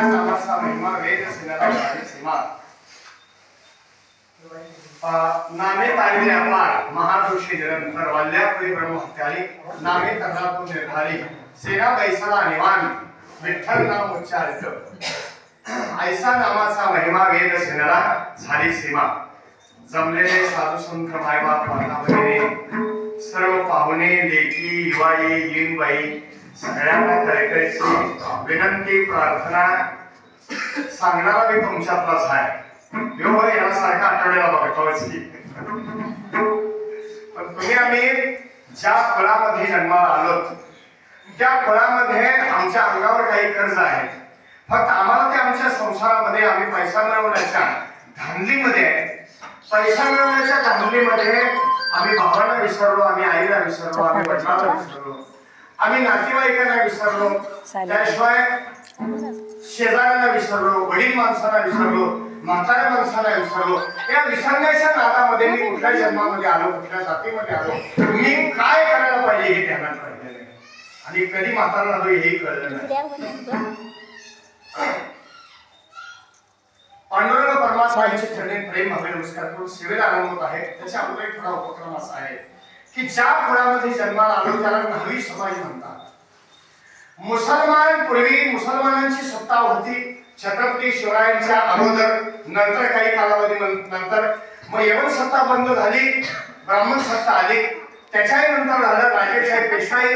ऐसा नामाचा महिमा वेद सिनरा झाली सीमा नामे तारले अपार महादोषी निरंतर वल्ल्यापुरी ब्रह्महत्याली नामे तर्रातून निर्धारी सेना बैसला निवान विठ्ठल नाम उच्चारित ऐसा नामाचा महिमा वेद सिनरा झाली सीमा जमलेले साधू संत मायबाप माता भगिनी सर्व पाहुणे लेकी युवाई येईनबाई सगळ्यांना कळकळीची विनंती प्रार्थना सांगणारा मी तुमच्यातलाच आहे यासारखा आठवड्याला बघावंच की पण तुम्ही आम्ही ज्या फळामध्ये जन्माला आलो त्या फळामध्ये आमच्या अंगावर काही कर्ज आहे फक्त आम्हाला ते आमच्या संसारामध्ये आम्ही पैसा मिळवण्याच्या धांदलीमध्ये पैसा मिळवण्याच्या धांदलीमध्ये आम्ही भावाला विसरलो आम्ही आईला विसरलो आम्ही वडिलांना विसरलो आम्ही नातेवाईकांना विसरलो त्याशिवाय शेजाऱ्यांना विसरलो वडील माणसांना विसरलो म्हाताऱ्या माणसाला विसरलो या विसरण्याच्या नादामध्ये मी कुठल्या जन्मामध्ये आलो कुठल्या जातीमध्ये आलो मी काय करायला पाहिजे हे ध्यानात पाहिजे आणि कधी म्हातारा झालो हेही कळलं नाही पांडुरंग परमात्मा यांचे चरणी प्रेम हवे नमस्कार करून सेवेला आरंभ होत आहे त्याच्या अगोदर एक थोडा उपक्रम असा आहे की ज्या फळामध्ये जन्माला आलो त्याला न्हावी समाज म्हणतात मुसलमान पूर्वी मुसलमानांची सत्ता होती छत्रपती शिवरायांच्या अगोदर नंतर काही कालावधी नंतर मग यवन सत्ता बंद झाली ब्राह्मण सत्ता आली त्याच्याही नंतर झालं राजेशाही पेशवाई